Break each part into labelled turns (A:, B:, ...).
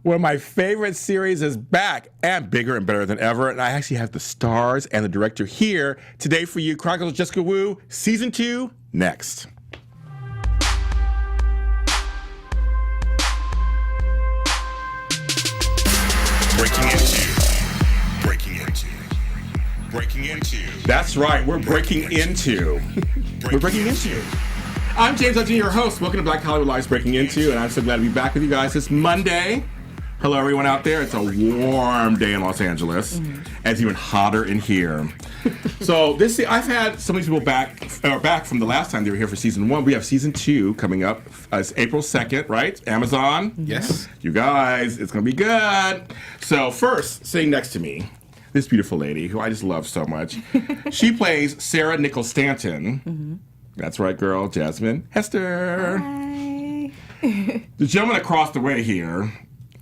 A: One of my favorite series is back and bigger and better than ever. And I actually have the stars and the director here today for you. Chronicles of Jessica Wu, Season 2, next. Breaking into. That's right, we're breaking into. We're breaking into. I'm James Hudson, your host. Welcome to Black Hollywood Live's Breaking Into, and I'm so glad to be back with you guys. It's Monday. Hello, everyone out there. It's a warm day in Los Angeles, and it's even hotter in here. So I've had some of these people back from the last time they were here for Season 1. We have Season 2 coming up. It's April 2nd, right? Amazon?
B: Yes.
A: You guys, it's going to be good. So first, sitting next to me, this beautiful lady who I just love so much. She plays Sarah Nichols Stanton. Mm-hmm. That's right, girl. Jasmine Hester.
C: Hi.
A: The gentleman across the way here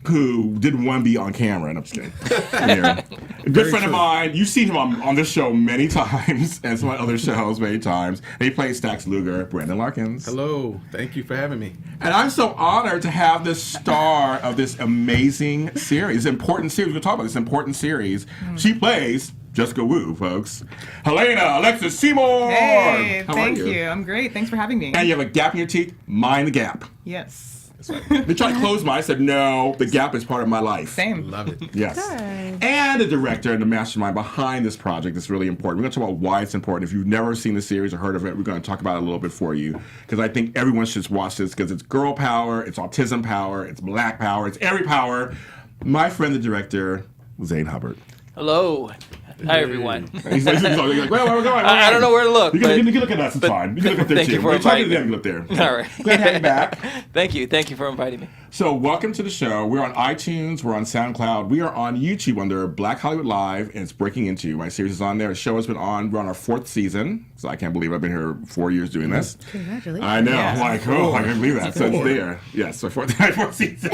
A: who didn't want to be on camera. And I'm just kidding. Yeah. A good friend of mine. You've seen him on this show many times and some other shows many times. And he plays Stax Luger, Brandon Larkins.
B: Hello. Thank you for having me.
A: And I'm so honored to have the star of this amazing series, important series. We're going to talk about this important series. She plays Jessica Wu, folks. Helena Alexis Seymour.
D: Hey,
A: How
D: thank
A: are you?
D: I'm great. Thanks for having me.
A: And you have a gap in your teeth. Mind the gap.
D: Yes.
A: They tried to close mine. I said, no, the gap is part of my life.
D: Same.
B: Love it.
A: Yes.
C: Good.
A: And the director and the mastermind behind this project is really important. We're going to talk about why it's important. If you've never seen the series or heard of it, we're going to talk about it a little bit for you. Because I think everyone should watch this because it's girl power, it's autism power, it's black power, it's every power. My friend, the director, Zane Hubbard.
E: Hello. Hi, everyone.
A: He's like, well, where are we going?
E: I don't know where to look.
A: You can look at us, it's fine. You can look up there,
E: thank
A: too.
E: you for
A: We're talking
E: inviting
A: to them, you look there.
E: All right.
A: Glad to have you back.
E: Thank you. Thank you for inviting me.
A: So welcome to the show. We're on iTunes. We're on SoundCloud. We are on YouTube under Black Hollywood Live, and it's Breaking Into. My series is on there. The show has been on. We're on our 4th season. So I can't believe I've been here 4 years doing this.
C: Congratulations.
A: I know.
D: Yeah.
A: I'm like, oh, I can't believe that. So it's there. Yes, so 4th season.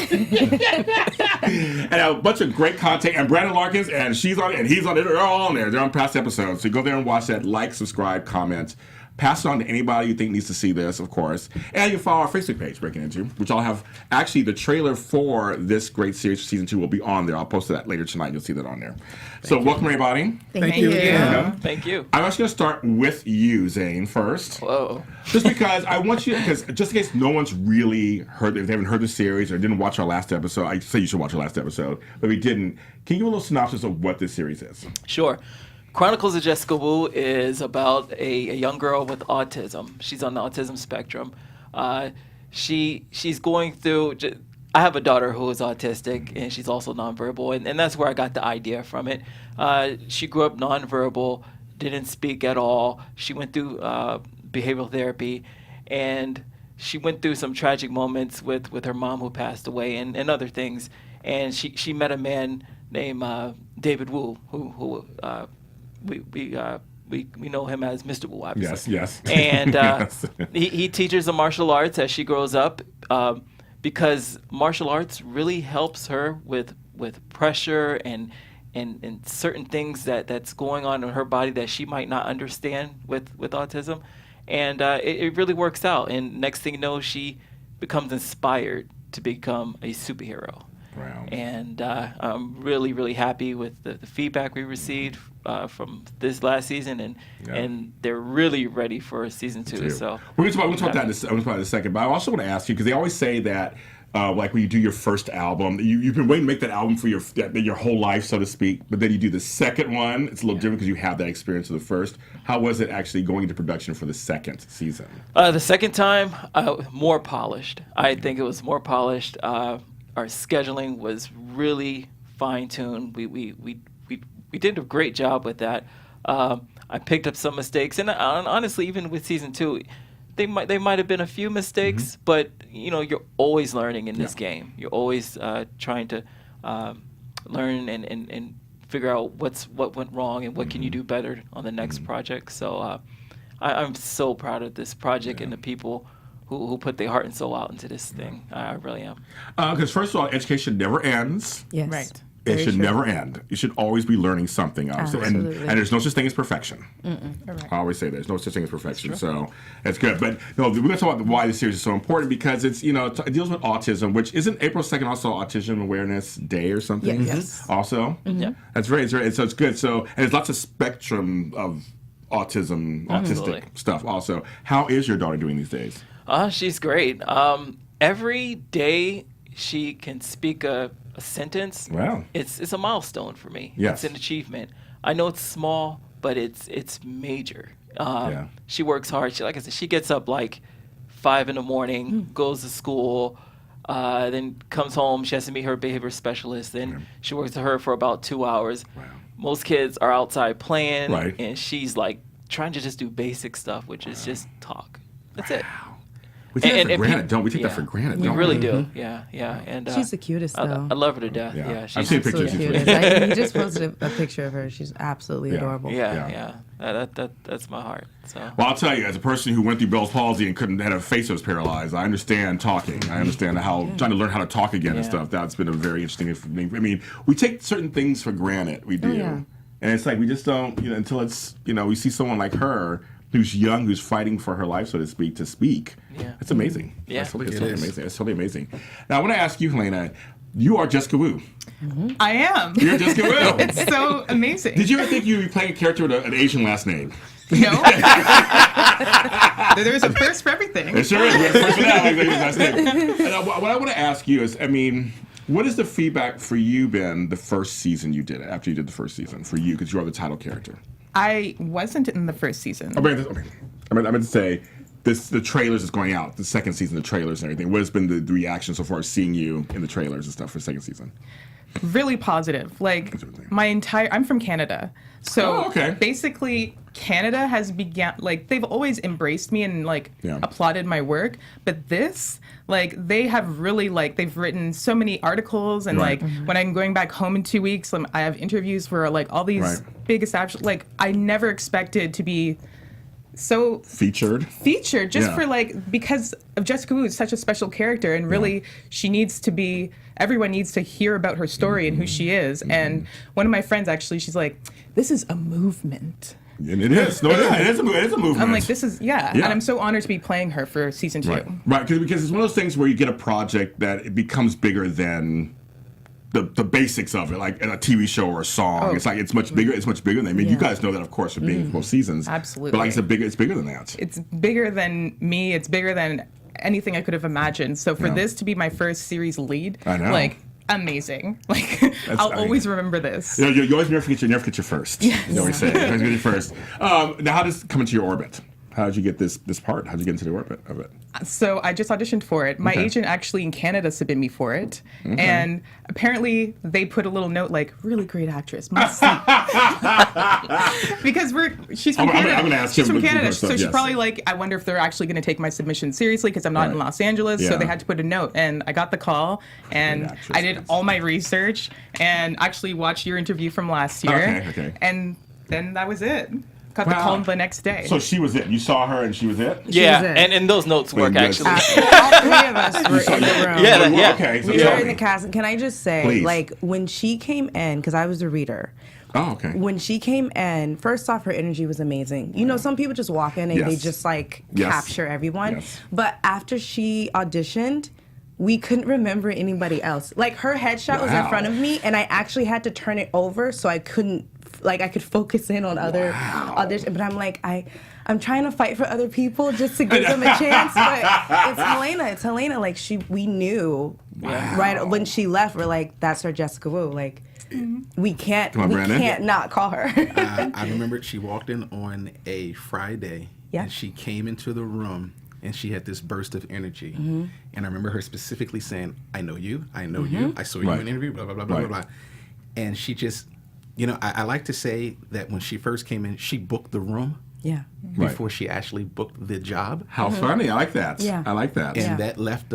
A: And a bunch of great content. And Brandon Larkins, and she's on it, and he's on it. They're all on there. They're on past episodes. So go there and watch that. Like, subscribe, comment. Pass it on to anybody you think needs to see this, of course. And you can follow our Facebook page, Breaking Into, which I'll have, actually, the trailer for this great series for Season 2 will be on there. I'll post that later tonight. You'll see that on there. So welcome, everybody.
C: Thank
B: you again.
A: Yeah.
E: Thank you.
A: I'm actually going to start with you, Zane, first.
E: Whoa.
A: Just because I want you, because just in case no one's really heard, if they haven't heard the series or didn't watch our last episode, I say you should watch our last episode, but we didn't. Can you give a little synopsis of what this series is?
E: Sure. Chronicles of Jessica Wu is about a young girl with autism. She's on the autism spectrum. She's going through. I have a daughter who is autistic, and she's also nonverbal, and that's where I got the idea from it. She grew up nonverbal, didn't speak at all. She went through behavioral therapy, and she went through some tragic moments with her mom who passed away and other things. And she met a man named David Wu, who we know him as Mr. Wu, obviously.
A: Yes.
E: And
A: Yes.
E: he teaches the martial arts as she grows up because martial arts really helps her with pressure and certain things that's going on in her body that she might not understand with autism. And it really works out. And next thing you know, she becomes inspired to become a superhero.
A: Wow.
E: And I'm really, really happy with the feedback we received from this last season, and they're really ready for Season 2. So
A: we're going to talk about that in a second, but I also want to ask you, because they always say that like when you do your first album, you've been waiting to make that album for your whole life, so to speak, but then you do the second one, it's a little different because you have that experience of the first. How was it actually going into production for the second season?
E: The second time, more polished. I think it was more polished. Our scheduling was really fine-tuned. We did a great job with that. I picked up some mistakes, and honestly, even with Season 2, they might have been a few mistakes, but you're always learning in this game. You're always trying to learn and figure out what went wrong and what can you do better on the next project. So I'm so proud of this project and the people who put their heart and soul out into this thing. I really am.
A: Because first of all, education never ends.
C: Yes.
D: Right.
A: It should never end. You should always be learning something, obviously. And there's no such thing as perfection. I always say there's no such thing as perfection. So it's good. But no, we're going to talk about why this series is so important because it's, it deals with autism, which isn't April 2nd also Autism Awareness Day or something?
C: Yes.
A: Also?
E: Yeah.
A: That's so it's good. So, and there's lots of spectrum of autistic stuff also. How is your daughter doing these days?
E: She's great. Every day she can speak a sentence.
A: Wow.
E: It's a milestone for me.
A: Yes.
E: It's an achievement. I know it's small, but it's major.
A: Yeah.
E: She works hard. Like I said, she gets up like 5 a.m, goes to school, then comes home. She has to meet her behavior specialist. Then she works with her for about 2 hours.
A: Wow.
E: Most kids are outside playing,
A: Right.
E: and she's like trying to just do basic stuff, which is just talk. That's it.
A: We take that for
E: and
A: granted,
E: peop-
A: don't we? Take that
E: yeah.
A: for granted,
E: We
A: don't
E: really do. Yeah. And
C: She's the cutest, though.
E: I love her to death.
A: Yeah.
E: Yeah,
A: I've
E: she's
A: seen pictures.
C: Absolutely
A: She's
C: cutest. You just posted a picture of her. She's absolutely adorable.
E: Yeah. That's my heart. So.
A: Well, I'll tell you, as a person who went through Bell's palsy and couldn't had a face that was paralyzed, I understand talking. I understand trying to learn how to talk again and stuff. That's been a very interesting thing. I mean, we take certain things for granted. We do, and it's like we just don't. Until it's we see someone like her who's young, who's fighting for her life, so to speak, to speak.
E: Yeah.
A: It's amazing.
E: Yeah.
A: It's totally amazing. It's totally amazing. Now, I want to ask you, Helena. You are Jessica Wu.
D: I am.
A: You're Jessica Wu.
D: It's so amazing.
A: Did you ever think you'd be playing a character with an Asian last name?
D: No. There's a first for everything.
A: It sure is. We're first for that. Last name. And what I want to ask you is, what has the feedback for you been the first season you did it, after you did the first season, for you, because you are the title character?
D: I wasn't in the first season.
A: I meant to say, the trailers is going out, the second season, the trailers and everything. What has been the reaction so far as seeing you in the trailers and stuff for the second season?
D: Really positive. Like I'm from Canada. So basically Canada has they've always embraced me and applauded my work. But this, they have really they've written so many articles and when I'm going back home in 2 weeks, I have interviews for all these big established, I never expected to be so featured just for because of Jessica Wu is such a special character and really everyone needs to hear about her story and who she is. And one of my friends actually, she's like, this is a movement.
A: And it is. No, it is a movement.
D: I'm like, this is, and I'm so honored to be playing her for season 2.
A: Right, because it's one of those things where you get a project that it becomes bigger than the basics of it, like in a TV show or a song. It's much bigger. It's much bigger than. You guys know that, of course, for being both seasons.
D: Absolutely.
A: But it's bigger than that.
D: It's bigger than me. It's bigger than anything I could have imagined. So for this to be my first series lead,
A: I know.
D: Amazing. I'll always remember this.
A: You always never forget your first.
D: Yes.
A: You always say it. You always get your first. Now, how does it come into your orbit? How did you get this part? How did you get into the orbit of it?
D: So I just auditioned for it. My agent actually in Canada submitted me for it. And apparently they put a little note really great actress, must see. Because she's from Canada.
A: I'm gonna ask
D: she's
A: him
D: from Canada.
A: stuff,
D: So she's
A: yes.
D: probably I wonder if they're actually going to take my submission seriously because I'm not in Los Angeles. So they had to put a note. And I got the call and I did all my research and actually watched your interview from last year.
A: Okay.
D: And then that was it. Got the call the next day.
A: So she was it. You saw her and she was it?
E: Yeah,
C: was it.
E: and those notes work actually.
C: All 3 of us were in the room.
E: Yeah.
A: Okay. So
C: We
A: tell
C: were in
A: me.
C: the cast. Can I just say,
A: Please.
C: when she came in, because I was the reader.
A: Oh, okay.
C: When she came in, first off, her energy was amazing. Some people just walk in and they just capture everyone.
A: Yes.
C: But after she auditioned, we couldn't remember anybody else. Her headshot was in front of me, and I actually had to turn it over so I couldn't, I could focus in on other auditions. But I'm trying to fight for other people just to give them a chance. But it's Helena. We knew right when she left. We're that's our Jessica Wu. We can't not call her.
B: I remember she walked in on a Friday, and she came into the room, and she had this burst of energy. And I remember her specifically saying, I know you, I saw you in an interview, blah, blah, blah, blah, blah. And she just, I like to say that when she first came in, she booked the room.
C: Yeah.
B: Before she actually booked the job.
A: How funny. I like that.
C: Yeah.
A: I like that.
B: And that left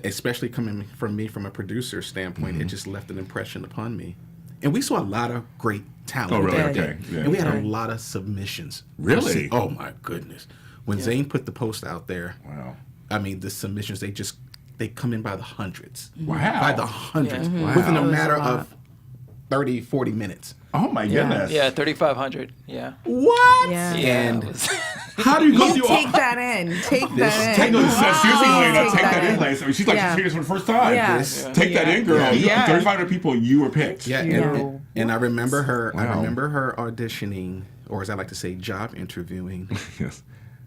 B: especially coming from me from a producer standpoint, it just left an impression upon me. And we saw a lot of great talent.
A: Oh, really?
B: that
A: Okay.
B: day.
A: Yeah.
B: And we had a lot of submissions.
A: Really?
B: Oh, my goodness. When Zane put the post out there,
A: Wow.
B: the submissions, they come in by the hundreds.
A: Wow.
B: By the hundreds.
E: Yeah.
A: Wow.
B: Within a
C: That was
B: matter
C: a lot.
B: of 30, 40 minutes.
A: Oh my goodness.
E: Yeah, 3,500. Yeah.
A: What?
C: Yeah.
B: And
A: how do you go through
C: Take that in. Take that in.
A: Take that seriously, Helena. Take that in,
C: in.
A: Lacey. I mean, she's like she's serious for the first time.
C: Yeah.
A: Take that in, girl.
D: Yeah.
A: 3,500 people, you were picked.
B: Yeah, and I remember her.
A: Wow.
B: I remember her auditioning, or as I like to say, job interviewing.
A: Yes.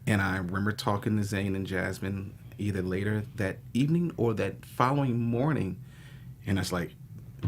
B: And I remember talking to Zane and Jasmine either later that evening or that following morning, and it's like,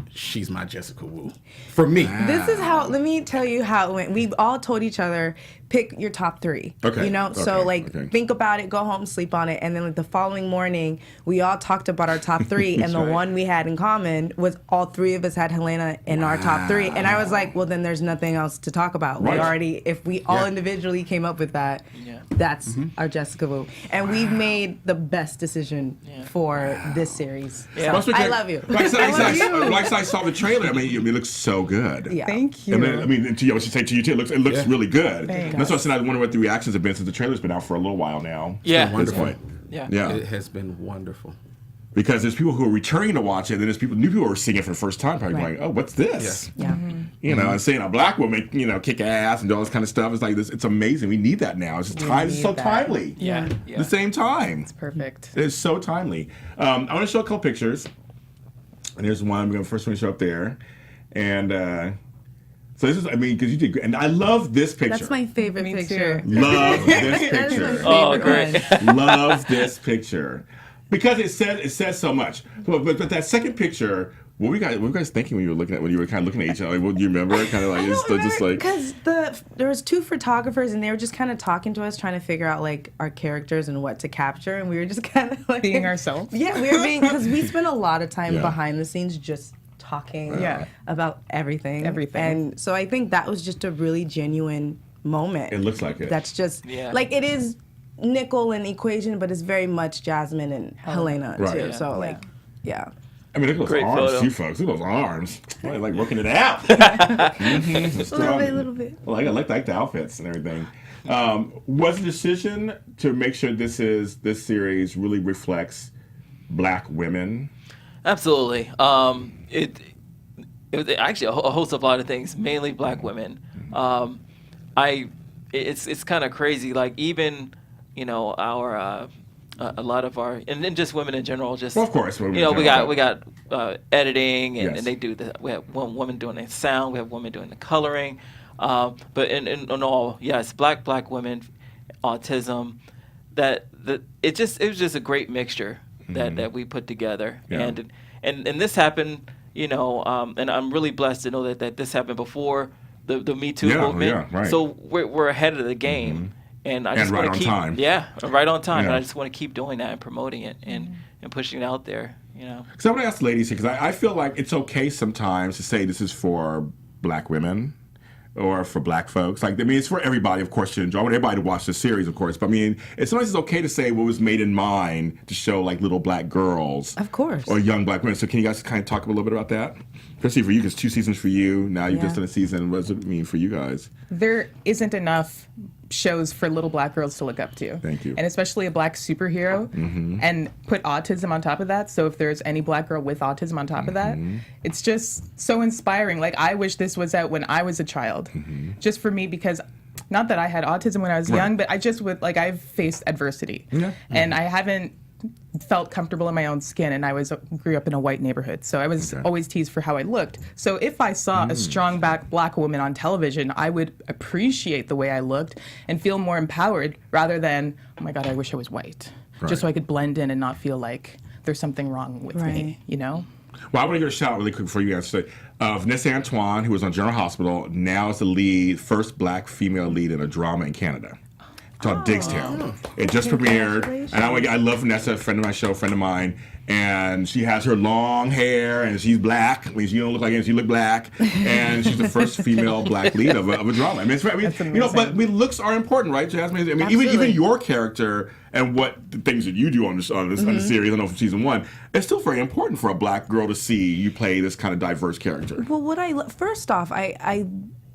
B: she's my Jessica Wu. For me.
C: This is how, let me tell you how it went. We all told each other, pick your top 3.
A: Okay.
C: You know? So, think about it, go home, sleep on it. And then, the following morning, we all talked about our top 3. And the one we had in common was all 3 of us had Helena in our top 3. And I was like, well, then there's nothing else to talk about.
A: Right.
C: We already, if we all individually came up with that, that's our Jessica Wu. And we've made the best decision for this series.
E: Yeah.
C: So, I love you.
A: Like I saw the trailer. I mean, it looks so good.
C: Yeah.
D: Thank you.
A: And then, I mean, I should say to you too, it looks really good.
D: Thanks.
A: That's what I said. I wonder what the reactions have been since the trailer's been out for a little while now.
E: Yeah.
B: Wonderful.
A: Yeah.
B: It has been wonderful.
A: Because there's people who are returning to watch it, and then there's new people who are seeing it for the first time, probably going, "Oh, what's this?"
C: Yeah.
A: You know, and seeing a black woman, kick ass and do all this kind of stuff. It's like this. It's amazing. We need that now. It's just it's so timely.
E: Yeah.
A: At the same time,
D: It's perfect.
A: it's so timely. I want to show a couple pictures, and here's one. I'm going to first one to show up there, and so this is. I mean, because you did, great. And I love this picture.
C: That's my favorite
D: Me
C: picture.
D: too.
A: Love this
C: That is my
A: picture.
C: favorite
E: Oh, great.
C: one.
A: Love this picture because it says so much. But that second picture, what were you guys thinking when you were kind of looking at each other? Like, what do you remember? Kind of like just like
C: because there was 2 photographers and they were just kind of talking to us, trying to figure out like our characters and what to capture, and we were just kind of like
D: Being ourselves.
C: Yeah, we were being because we spent a lot of time
A: Yeah.
C: behind the scenes just talking
D: Yeah.
C: about everything.
D: Everything.
C: And so I think that was just a really genuine moment.
A: it looks like it.
C: That's just
E: Yeah.
C: like it is Nickel and Equation, but it's very much Jasmine and Helena
A: Right.
C: too.
A: Yeah.
C: So yeah.
A: I mean, look at those
E: Great
A: arms,
E: photo.
A: too, folks. Look at those arms. Like working it out.
C: A little bit.
A: Well, I like the outfits and everything. Was the decision to make sure this series really reflects black women?
E: Absolutely. It was actually a host of a lot of things, mainly black women. It's kind of crazy. Like even our a lot of our and then just women in general. Just
A: Well, of course, women
E: we
A: in general,
E: got editing and,
A: Yes.
E: and they do we have one woman doing the sound. We have women doing the coloring. But in all, yes, black women, autism. It was just a great mixture that we put together.
A: Yeah.
E: And this happened, and I'm really blessed to know that this happened before the Me Too movement.
A: Yeah, right.
E: So we're ahead of the game. And I just
A: right
E: want to
A: on
E: keep
A: time.
E: right on time.
A: Yeah.
E: And I just want to keep doing that and promoting it and pushing it out there.
A: So I want to ask the ladies here, because I feel like it's okay sometimes to say this is for black women or for black folks. Like, I mean, it's for everybody, of course, to enjoy. I want everybody to watch the series, of course. But I mean, sometimes it's okay to say what was made in mind to show like little black girls.
C: Of course.
A: Or young black women. So can you guys kind of talk a little bit about that? Especially for you, because 2 seasons for you. Now you've just done a season. What does it mean for you guys?
D: There isn't enough shows for little black girls to look up to.
A: Thank you.
D: And especially a black superhero, and put autism on top of that. So if there's any black girl with autism on top of that, it's just so inspiring. Like, I wish this was out when I was a child, just for me, because not that I had autism when I was young, but I just I've faced adversity, and I haven't felt comfortable in my own skin, and I grew up in a white neighborhood, so I was always teased for how I looked. So if I saw a strong black woman on television, I would appreciate the way I looked and feel more empowered, rather than, oh my God, I wish I was white, just so I could blend in and not feel like there's something wrong with me,
A: Well, I want to give a shout out really quick before you guys say, Vanessa Antoine, who was on General Hospital, now is the first black female lead in a drama in Canada. It's called Digstown. It just premiered, and I love Vanessa, a friend of my show, friend of mine, and she has her long hair, and she's black. I mean, she don't look like it, she look black, and she's the first female black lead of a drama. I mean, but looks are important, right, Jasmine? I mean, even your character and what the things that you do on the series, I know from season 1, it's still very important for a black girl to see you play this kind of diverse character.
C: Well, first off, I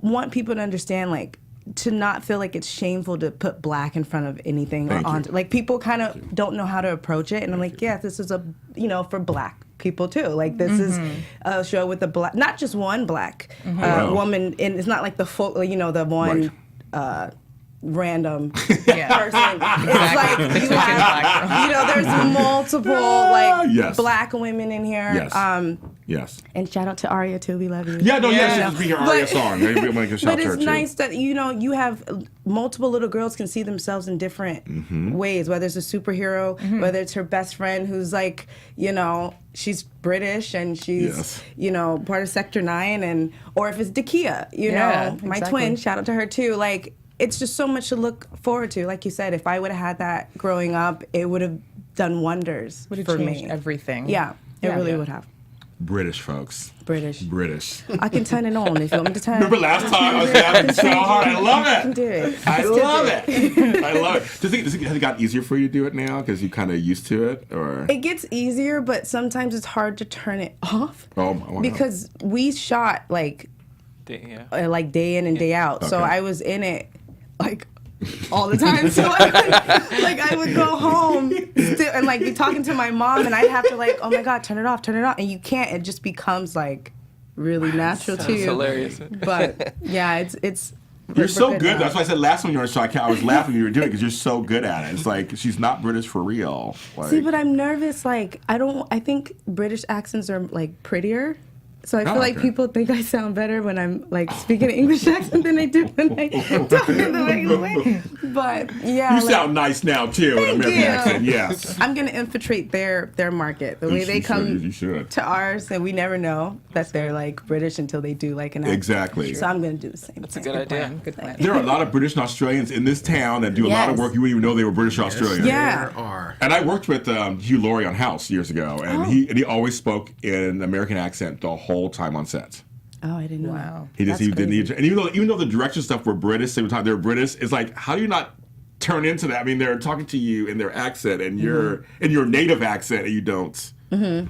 C: want people to understand, like, to not feel like it's shameful to put black in front of anything. Like, people kind of don't know how to approach it, and I'm like, yeah, this is for black people too. Like this is a show with a black, not just one black woman, and it's not like the the one. Random person. It's like you have, there's multiple black women in here.
A: Yes.
C: And shout out to Aria too. We love you.
A: Yeah, no, yes, be your Aria song.
C: But it's nice that you have multiple little girls can see themselves in different ways. Whether it's a superhero, whether it's her best friend who's like, she's British and she's part of Sector 9, or if it's Dakia, my twin. Shout out to her too. Like. It's just so much to look forward to. Like you said, if I would have had that growing up, it would have done wonders for me.
D: Everything.
C: Yeah, it really would have.
A: British, folks.
C: British.
A: I
C: can turn it on if you want me to turn.
A: Remember last time I was laughing so hard. I love it.
C: I can do it.
A: I love it. I love it. Has it gotten easier for you to do it now because you kind of used to it, or?
C: It gets easier, but sometimes it's hard to turn it off.
A: Oh, wow.
C: Because we shot like day in and day out, so I was in it. Like all the time, so I would go home still, and like be talking to my mom, and I'd have to like, oh my god, turn it off, and you can't. It just becomes like really natural to you.
E: Hilarious.
C: But yeah, it's.
A: You're so good. That's why I said last time you were on the show, I was laughing when you were doing it because you're so good at it. It's like she's not British for real.
C: See, but I'm nervous. Like I think British accents are like prettier. So I feel like people think I sound better when I'm like speaking an English accent than they do when I talk in the regular way. But yeah,
A: you sound nice now too in American accent. Yes,
C: I'm gonna infiltrate their market. The way they come to ours, and we never know that they're like British until they do like an accent.
A: Exactly.
C: So I'm gonna do the same.
E: That's a good idea.
D: Good plan.
A: There are a lot of British and Australians in this town that do a lot of work. You wouldn't even know they were British or Australian.
C: Yeah.
B: There are.
A: And I worked with Hugh Laurie on House years ago, and he always spoke in an American accent the whole time on set.
C: Oh, I didn't know.
D: Wow.
A: He didn't need, and even though the direction stuff were British, they were British. It's like, how do you not turn into that? I mean, they're talking to you in their accent and you're in your native accent, and you don't. Mm-hmm.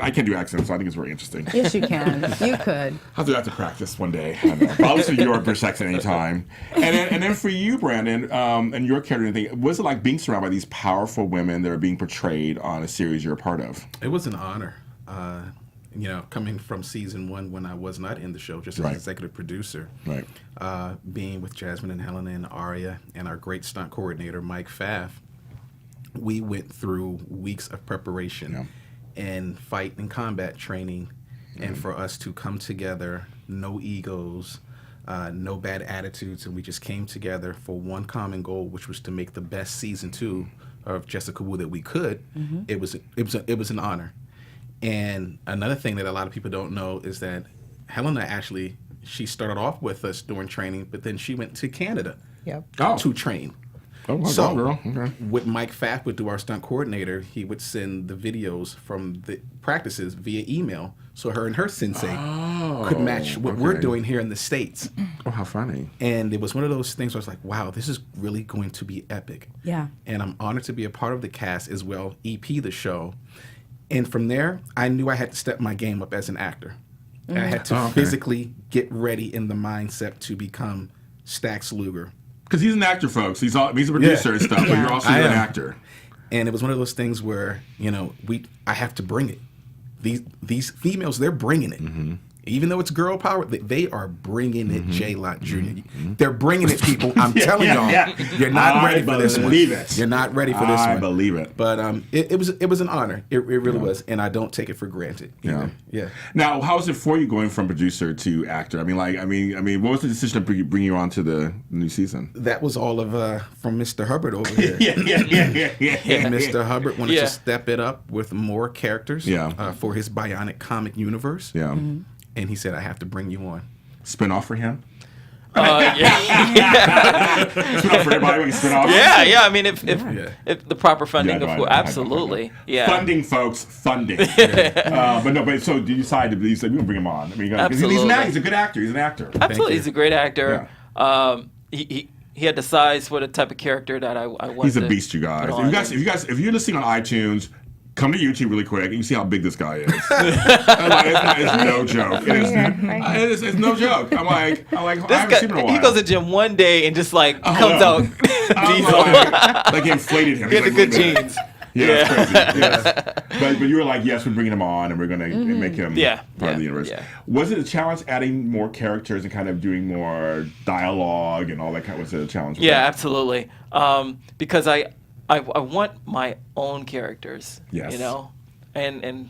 A: I can't do accents, so I think it's very interesting.
C: Yes, you can. You could.
A: I'll have to practice one day. I know. But I'll listen to your British accent anytime. And then for you, Brandon, and your character, what's it like being surrounded by these powerful women that are being portrayed on a series you're a part of?
B: It was an honor. Coming from season 1 when I was not in the show, just as executive producer, being with Jasmine and Helena and Aria and our great stunt coordinator, Mike Pfaff, we went through weeks of preparation and fight and combat training, and for us to come together, no egos, no bad attitudes, and we just came together for one common goal, which was to make the best season 2 of Jessica Wu that we could. It was an honor. And another thing that a lot of people don't know is that Helena actually, she started off with us during training, but then she went to Canada to train.
A: Oh,
B: so
A: girl. Okay.
B: what Mike Pfaff would do, our stunt coordinator, he would send the videos from the practices via email, so her and her sensei could match what we're doing here in the States.
A: Oh, how funny.
B: And it was one of those things where I was like, wow, this is really going to be epic.
C: Yeah.
B: And I'm honored to be a part of the cast as well, EP the show. And from there, I knew I had to step my game up as an actor. And I had to physically get ready in the mindset to become Stax Luger.
A: Because he's an actor, folks. He's a producer and stuff, but you're also an actor.
B: And it was one of those things where, I have to bring it. These females, they're bringing it. Mm-hmm. Even though it's girl power, they are bringing it, J-Lot Jr. They're bringing it, people. I'm telling y'all, you're not ready for this one. You're not ready for this one.
A: I believe it.
B: But it was an honor. It really was, and I don't take it for granted. Yeah.
A: Now, how was it for you going from producer to actor? I mean, what was the decision to bring you on to the new season?
B: That was all of from Mr. Hubbard over here.
A: Yeah.
B: Mr. Hubbard wanted to step it up with more characters for his Bionic comic universe.
A: Yeah.
B: Mm-hmm. And he said, I have to bring you on.
A: Spin-off for him?
E: Yeah.
A: Spin-off for everybody? We can spin off?
E: Yeah. I mean, if the proper funding, absolutely. Yeah.
A: Funding, folks. Funding. But so you decided to we're going to bring him on. I mean,
E: absolutely.
A: He's a good actor. He's an actor.
E: Absolutely. He's a great actor. Yeah. He had the size for the type of character that I wanted.
A: He's a beast, you guys. If you're listening on iTunes, come to YouTube really quick, and you see how big this guy is. It's no joke. It's no joke. I'm like, I haven't seen him in a while.
E: He goes to the gym one day and just comes out.
A: Like inflated him.
E: He had the good genes.
A: It's crazy. But you were like, yes, we're bringing him on, and we're going to make him part of the universe. Yeah. Was it a challenge adding more characters and kind of doing more dialogue and all that kind of? Was it a challenge?
E: Yeah, absolutely. Because I want my own characters.
A: Yes.
E: You know, and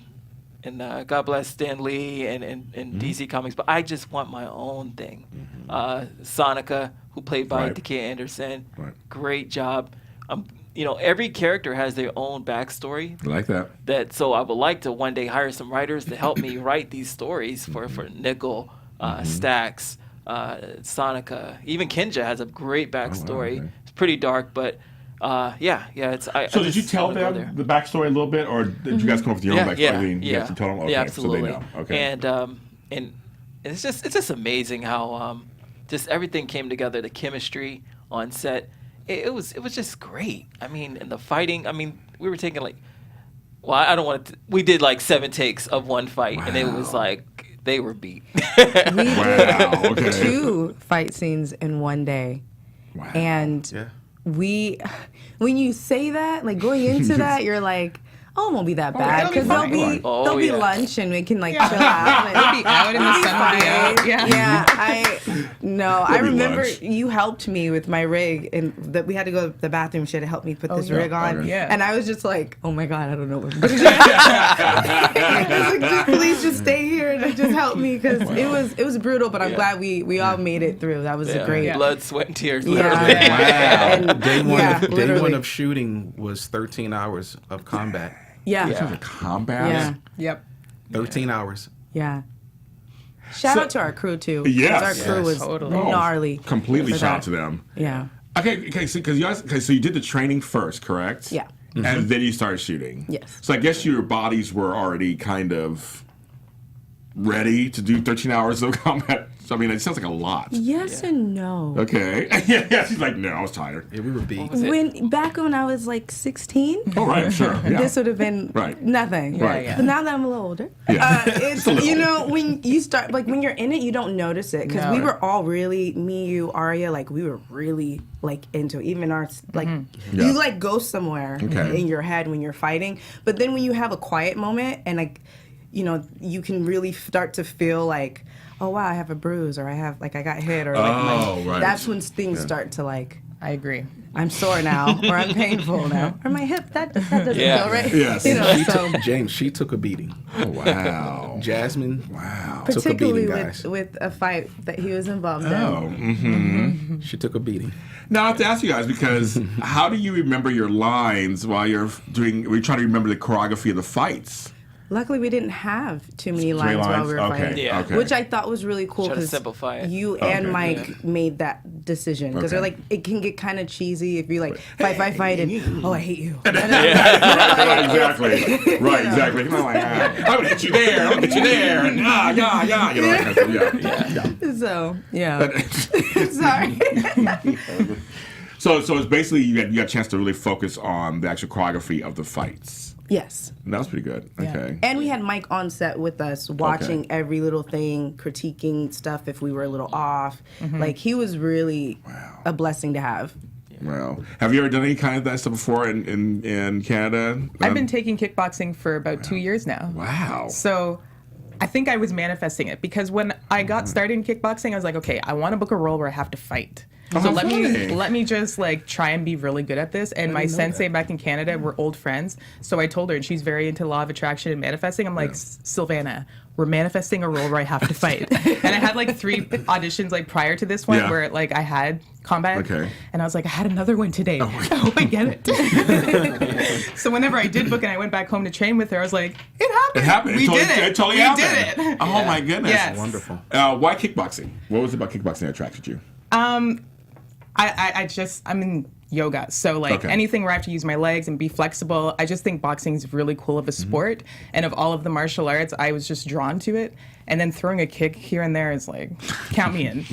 E: God bless Stan Lee and DC Comics, but I just want my own thing. Sonica, who played by Takea Anderson, great job. You know, every character has their own backstory.
A: I like that.
E: So I would like to one day hire some writers to help me write these stories for Nickel, Stax, Sonica. Even Kinja has a great backstory. Oh, wow, It's pretty dark, but it's.
A: So did you tell them the backstory a little bit, or did you guys come up with your own backstory? You actually tell them? Okay,
E: absolutely.
A: So they know. Okay.
E: And it's just amazing how just everything came together. The chemistry on set, it was just great. I mean, and the fighting. I mean, we were taking I don't want to. We did 7 takes of one fight, and it was like they were beat.
C: We did 2 fight scenes in one day, and. Yeah. When you say that, going into that, you're like, oh, it won't be that bad because there'll be lunch and we can chill out.
D: We'll be out in the sun.
C: I remember you helped me with my rig and that we had to go to the bathroom. She had to help me put this rig on, and I was just like, oh my god, I don't know what I'm doing. I was like, please just stay here and just help me because it was brutal, but I'm glad we all made it through. That was a great
E: blood, sweat, and tears. Literally.
B: Wow. Day one of shooting was 13 hours of combat.
A: Combat?
C: Yeah.
D: Yep.
B: 13 hours.
C: Yeah. Shout out to our crew too.
A: Yes.
C: Our crew was gnarly.
A: Completely shout out to them.
C: Yeah.
A: Okay. So you did the training first, correct?
C: Yeah.
A: And then you started shooting.
C: Yes.
A: So I guess your bodies were already kind of ready to do 13 hours of combat. So, I mean, it sounds like a lot.
C: Yes and no.
A: Okay. Yeah, she's like, no, I was tired.
B: Yeah, we were beat.
C: Back when I was 16.
A: Oh, right, sure. Yeah.
C: This would have been nothing.
A: Right.
C: But now that I'm a little older, it's, when you start, when you're in it, you don't notice it. Because we were all really, me, you, Arya, we were really, into it. Even our, you, go somewhere in your head when you're fighting. But then when you have a quiet moment and, you can really start to feel oh wow, I have a bruise, or I have I got hit, or that's when things start to I
D: agree.
C: I'm sore now, or I'm painful now, or my hip that doesn't feel right.
A: Yes.
B: James, she took a beating.
A: Oh wow.
B: Jasmine, took a
C: particularly
B: beating, guys.
C: with a fight that he was involved in.
A: Oh,
B: she took a beating.
A: Now I have to ask you guys because how do you remember your lines while you're trying to remember the choreography of the fights?
C: Luckily, we didn't have too many lines while we were fighting, which I thought was really cool because you and Mike made that decision because they're it can get kind of cheesy if you fight and I hate you.
A: Exactly. Exactly. I'm gonna hit you there. I'm gonna hit you there. And
C: So sorry.
A: So it's basically you got a chance to really focus on the actual choreography of the fights.
C: Yes.
A: That was pretty good.
C: Yeah.
A: Okay.
C: And we had Mike on set with us, watching every little thing, critiquing stuff if we were a little off. He was really a blessing to have.
A: Wow. Have you ever done any kind of that stuff before in Canada?
D: I've been taking kickboxing for about 2 years now.
A: Wow.
D: So I think I was manifesting it because when I got started in kickboxing, I was like, okay, I want to book a role where I have to fight. So let me just try and be really good at this. And my sensei back in Canada, we're old friends. So I told her, and she's very into law of attraction and manifesting. I'm like, Sylvana, we're manifesting a role where I have to fight. And I had 3 auditions prior to this one where I had combat.
A: Okay.
D: And I was like, I had another one today. I hope I get it. So whenever I did book and I went back home to train with her, I was like, it happened.
A: It happened.
D: We did it.
A: It totally happened. We did it. Oh my goodness.
D: Yes.
B: Wonderful.
A: Why kickboxing? What was it about kickboxing that attracted you?
D: I'm in yoga. So anything where I have to use my legs and be flexible, I just think boxing is really cool of a sport. And of all of the martial arts, I was just drawn to it. And then throwing a kick here and there is count me in.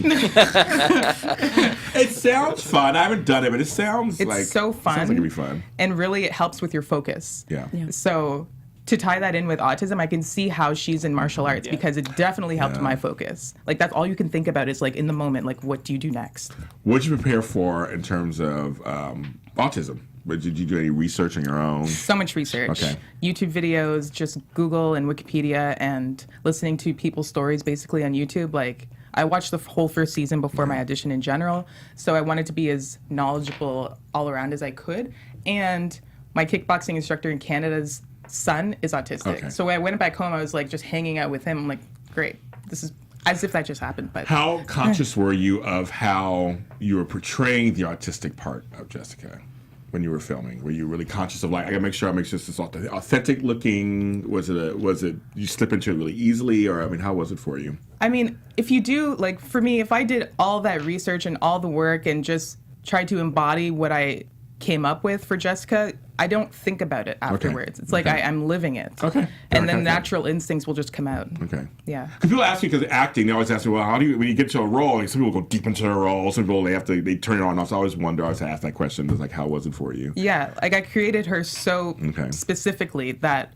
A: It sounds fun. I haven't done it, but it sounds
D: it's so fun.
A: Sounds like it'd be fun.
D: And really it helps with your focus.
A: Yeah.
D: So to tie that in with autism, I can see how she's in martial arts because it definitely helped my focus. That's all you can think about is in the moment, what do you do next?
A: What did you prepare for in terms of autism? But did you do any research on your own?
D: So much research.
A: Okay.
D: YouTube videos, just Google and Wikipedia, and listening to people's stories basically on YouTube. Like, I watched the whole first season before my audition in general, so I wanted to be as knowledgeable all around as I could. And my kickboxing instructor in Canada's son is autistic. Okay. So when I went back home, I was like just hanging out with him. I'm like, great, this is as if that just happened. But
A: how conscious were you of how you were portraying the autistic part of Jessica when you were filming? Were you really conscious of, like, I gotta make sure this is authentic looking? Was it you slip into it really easily, or I mean, how was it for you?
D: I mean, if you do, like, for me, if I did all that research and all the work and just tried to embody what I came up with for Jessica, I don't think about it afterwards. Okay. It's like I'm living it.
A: Okay.
D: And then natural instincts will just come out.
A: Okay.
D: Yeah.
A: Because people ask me, because acting, they always ask me, well, how do you, when you get to a role, like some people go deep into a role, some people, they turn it on. So I always ask that question, like, how was it for you?
D: Yeah. Like, I created her so specifically that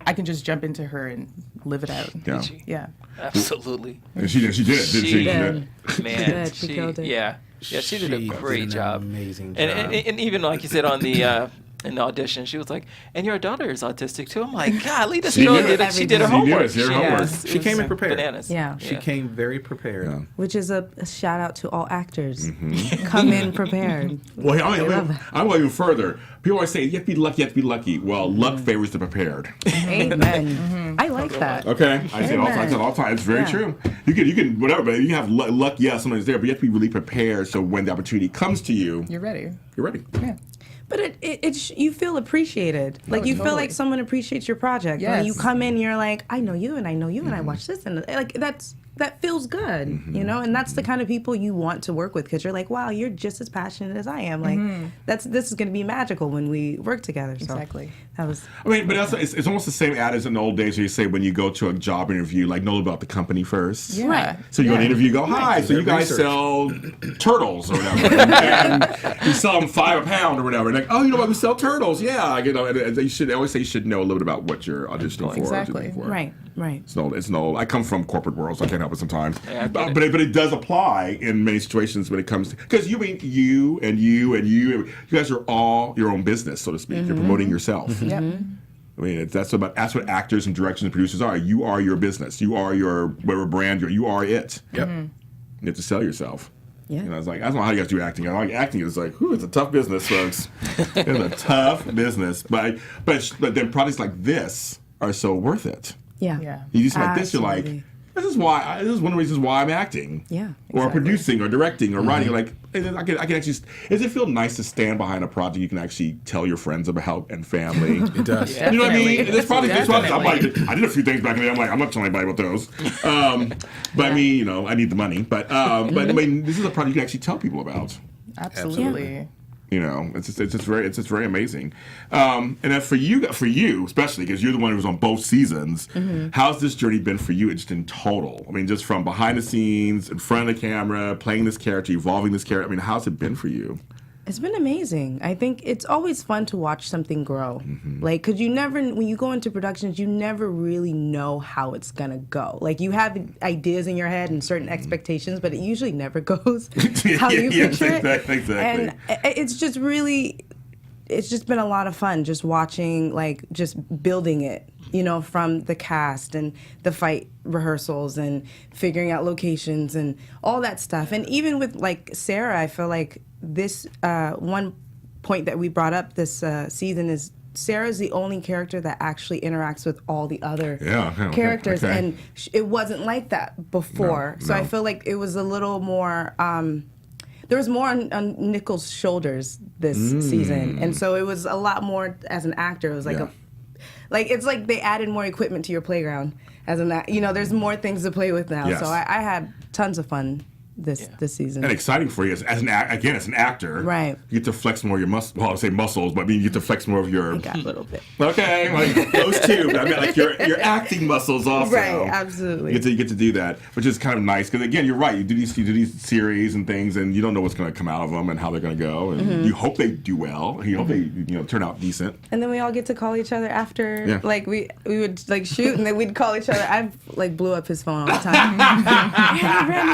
D: I can just jump into her and live it out.
A: Yeah.
E: Yeah. Absolutely.
A: And she did it, didn't she?
E: Man,
C: she killed it.
E: Yeah, she did a great job.
B: Amazing job.
E: And even like you said on the in the audition, she was like, "And your daughter is autistic too." I'm like, "Golly, this girl she did her homework.
B: She came in prepared.
E: Bananas.
C: Yeah.
B: She came very prepared. Yeah.
C: Which is a shout out to all actors. Come in prepared.
A: Well, I go even further. People always say, you have to be lucky, you have to be lucky. Well, luck favors the prepared.
C: Amen. I like that.
A: Okay. I say it all the time. It's very true. You can, whatever, but you can have luck, yes, somebody's there, but you have to be really prepared so when the opportunity comes to you,
D: you're ready.
A: You're ready.
D: Yeah.
C: But you feel appreciated. Like, you feel like someone appreciates your project.
D: Yes.
C: When you come in, you're like, I know you, and I know you, and I watch this, and like that feels good, you know. And that's the kind of people you want to work with, because you're like, wow, you're just as passionate as I am. Like, this is going to be magical when we work together. So
D: exactly.
C: That was.
A: I mean, but also it's almost the same ad as in the old days where you say when you go to a job interview, like, know about the company first.
D: Yeah.
C: Right.
A: So you go to an interview, you go, hi, so you guys sell turtles or whatever, and you sell them $5 a pound or whatever. And like, oh, you know what, we sell turtles, yeah. You know, and they always say you should know a little bit about what you're auditioning for.
D: Exactly.
C: Right.
A: It's an old. I come from corporate world, so I can't help it sometimes.
E: Yeah,
A: but it does apply in many situations when it comes to, because you guys are all your own business, so to speak. You're promoting yourself.
D: Yep.
A: I mean, that's what actors and directors and producers are. You are your business. You are your whatever brand you are it.
B: Yep.
A: You have to sell yourself.
C: Yeah.
A: You know, it's like, I don't know how you guys do acting. I like acting. It's like, it's a tough business, folks. It's a tough business. But then projects like this are so worth it.
C: Yeah.
A: You do something like this, you're like, this is one of the reasons why I'm acting.
C: Yeah.
A: Or producing or directing or writing. Like, I can actually, does it feel nice to stand behind a project you can actually tell your friends about and family?
B: It does.
A: You know what I mean? This project, I did a few things back in the day. I'm like, I'm not telling anybody about those. But I mean, you know, I need the money. But I mean, this is a project you can actually tell people about.
D: Absolutely.
A: You know, it's just very amazing. And then for you especially, because you're the one who was on both seasons, how's this journey been for you just in total? I mean, just from behind the scenes, in front of the camera, playing this character, evolving this character. I mean, how's it been for you?
C: It's been amazing. I think it's always fun to watch something grow. Like, because when you go into productions, you never really know how it's going to go. Like, you have ideas in your head and certain expectations, but it usually never goes how you picture it.
A: Exactly.
C: And it's just been a lot of fun just watching, like, just building it, you know, from the cast and the fight rehearsals and figuring out locations and all that stuff. And even with, like, Sarah, I feel like this one point that we brought up this season is Sarah's the only character that actually interacts with all the other characters, and it wasn't like that before. So I feel like it was a little more. There was more on Nicole's shoulders this season, and so it was a lot more as an actor. It was like it's like they added more equipment to your playground as an you know. There's more things to play with now, so I had tons of fun this season. And
A: exciting for you as an actor.
C: Right.
A: You get to flex more of your I say muscles, but I mean you get to flex more of your.
C: I got a little bit.
A: Okay, like those two. But I mean, like your acting muscles also.
C: Right, absolutely.
A: You get to do that, which is kind of nice because again, you're right. You do these series and things, and you don't know what's going to come out of them and how they're going to go, and you hope they do well. You hope they turn out decent.
C: And then we all get to call each other after. Yeah. Like we would like shoot, and then we'd call each other. I like blew up his phone all the time.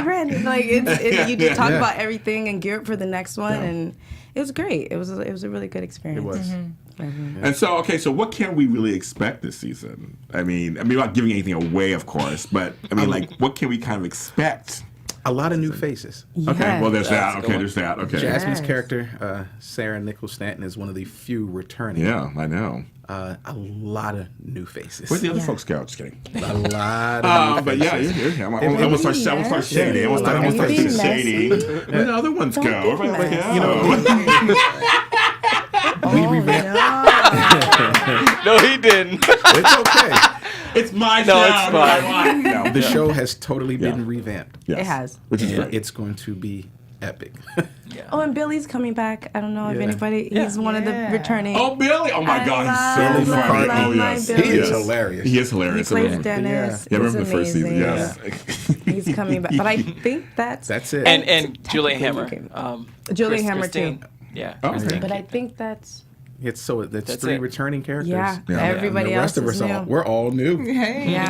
C: Randy. Like You just talk about everything and gear up for the next one, and it was great. It was a really good experience.
B: It was.
A: And so, so what can we really expect this season? I mean, without giving anything away, of course, but I mean, like, what can we kind of expect?
B: A lot of new faces.
C: Yes.
A: Okay, well, there's that. Okay, there's that. Okay.
B: Jasmine's character, Sarah Nichols Stanton, is one of the few returning.
A: Yeah, I know.
B: A lot of new faces.
A: Where'd the other folks go? Just kidding.
B: A lot of new faces.
A: But yeah, I'm gonna start shady. I'm gonna start being shady. Where'd the other ones go? Everybody like,
B: You know, we revamped.
E: No, he didn't.
B: It's okay.
A: It's my show.
E: No, it's fine.
A: No.
B: The show has totally been revamped.
A: Yes.
C: It has.
A: Which is
B: And
A: great.
B: it's going to be epic.
C: Oh, and Billy's coming back. I don't know if anybody. He's one of the returning.
A: Oh, Billy! Oh my God,
C: love
A: he's so funny.
C: my
A: Oh yes,
C: Billy.
B: He is hilarious.
A: He is
C: He
A: hilarious.
C: plays Dennis.
A: Yeah, I
C: It's
A: remember the first season.
C: amazing.
A: Yes.
C: He's coming back, but I think that's
B: it.
E: And Julie Hammer.
C: Julie Hammer
E: Christine.
C: too.
E: Yeah.
A: Oh,
E: Christine.
C: But I think that's
B: That's
E: That's
B: three
E: it.
B: returning characters.
C: Yeah,
A: Yeah.
C: everybody
B: And the rest
C: else
B: of
C: is
B: us
C: new.
B: we're all new.
C: Yeah.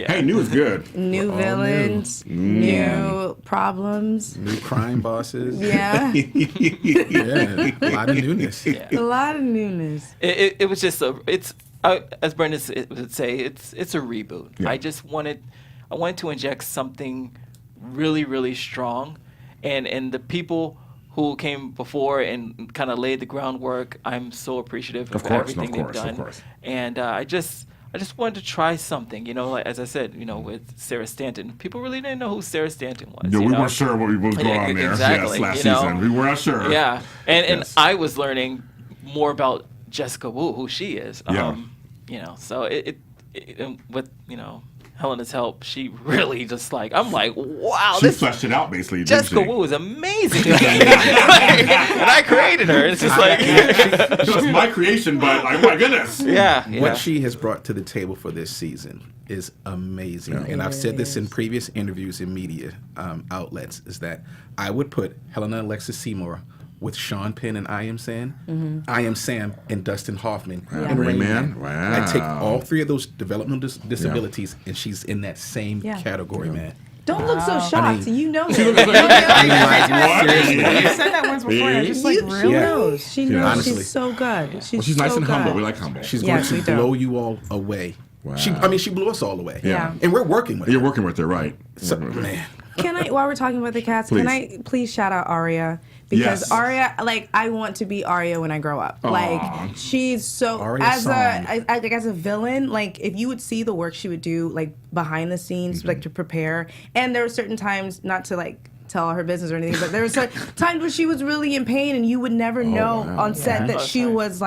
A: Hey, new is good.
C: New
B: all
C: villains, new problems.
B: New crime bosses.
C: Yeah,
B: Yeah, a lot of newness.
C: a lot of newness.
E: It was just as Brendan would say, it's a reboot.
A: Yeah.
E: I wanted to inject something really, really strong, and the people who came before and kind of laid the groundwork, I'm so appreciative of everything they've done.
A: Of course.
E: And I just wanted to try something, like, as I said, with Sarah Stanton. People really didn't know who Sarah Stanton was.
A: Yeah, we weren't sure what was going on there.
E: Exactly,
A: Yes, last season. We were not sure.
E: Yeah, and
A: Yes.
E: I was learning more about Jessica Wu, who she is.
A: Yeah.
E: So it with Helena's help, she really just I'm like, wow,
A: She
E: this
A: fleshed it out basically.
E: Jessica
A: didn't she?
E: Wu is amazing. And I created her. It's just like,
A: It was my creation, but oh my goodness.
E: yeah.
B: What she has brought to the table for this season is amazing.
A: Yeah.
B: And I've said this in previous interviews in media outlets, is that I would put Helena Alexis Seymour with Sean Penn and I Am Sam, I Am Sam and Dustin Hoffman and
A: Rain
B: Rain
A: Man?
B: Man.
A: Wow.
B: I take all three of those developmental disabilities, and she's in that same category, man.
C: Don't look so shocked.
B: mean-
C: you know
A: She
C: it.
A: looks like, what?
D: You said that once before, and I was just like,
C: She
D: really?
C: knows. She knows.
B: Honestly.
C: She's so good.
A: She's nice
C: so
A: and humble.
C: good.
A: We like humble.
B: She's
C: Yes,
B: going
C: we
B: to
C: do.
B: blow you all away.
A: Wow.
B: She blew us all away.
A: Yeah.
B: And we're working with her.
A: You're working with her, right?
B: So,
A: Working with her.
B: man.
C: Can I, while we're talking about the cast, can I please shout out Aria? Because
A: Yes.
C: Aria, I want to be Aria when I grow up.
A: Aw.
C: Like, she's so,
B: Aria
C: as
B: song.
C: as a villain, if you would see the work she would do, behind the scenes, to prepare. And there were certain times, not to, tell her business or anything, but there were certain times where she was really in pain, and you would never know on set that she was,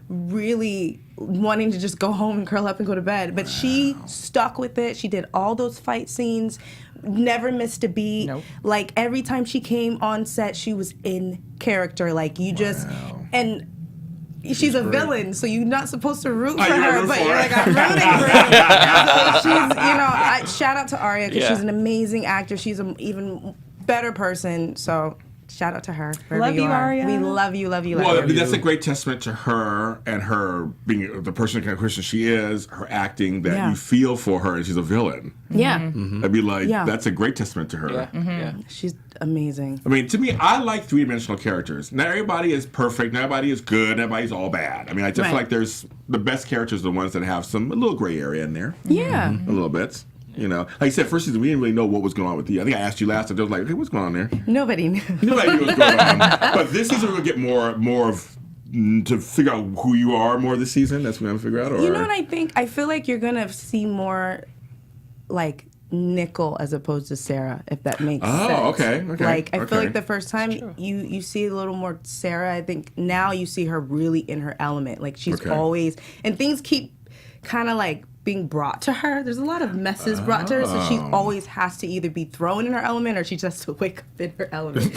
C: really wanting to just go home and curl up and go to bed. But she stuck with it. She did all those fight scenes, never missed a beat.
D: Nope.
C: Every time she came on set, she was in character. And she's a villain, so you're not supposed to root for her, but you're I'm rooting for her. So she's, shout out to Aria, because she's an amazing actor. She's an even better person, so shout out to her.
D: Love you, Aria.
C: We love you, love you, love
A: Well,
C: you.
A: that's a great testament to her and her being the person, kind of person she is, her acting, that you feel for her, and she's a villain.
C: Yeah.
A: I'd be like, that's a great testament to her.
E: Yeah. Yeah.
C: She's amazing.
A: I mean, to me, I like three-dimensional characters. Not everybody is perfect. Not everybody is good. Not everybody's all bad. I mean, I just feel like there's the best characters are the ones that have a little gray area in there.
C: Yeah.
A: A little bit. Like you said, first season, we didn't really know what was going on with you. I think I asked you last time. I was like, hey, what's going on there?
C: Nobody knew.
A: Nobody knew what was going on. But this season, we're going to get more of to figure out who you are more this season. That's what I'm going to figure out. Or?
C: You know what I think? I feel like you're going to see more, Nickel as opposed to Sarah, if that makes sense.
A: Oh, okay.
C: I feel like the first time you see a little more Sarah, I think now you see her really in her element. She's always, and things keep kind of being brought to her. There's a lot of messes brought to her, so she always has to either be thrown in her element or she just has to wake up in her element.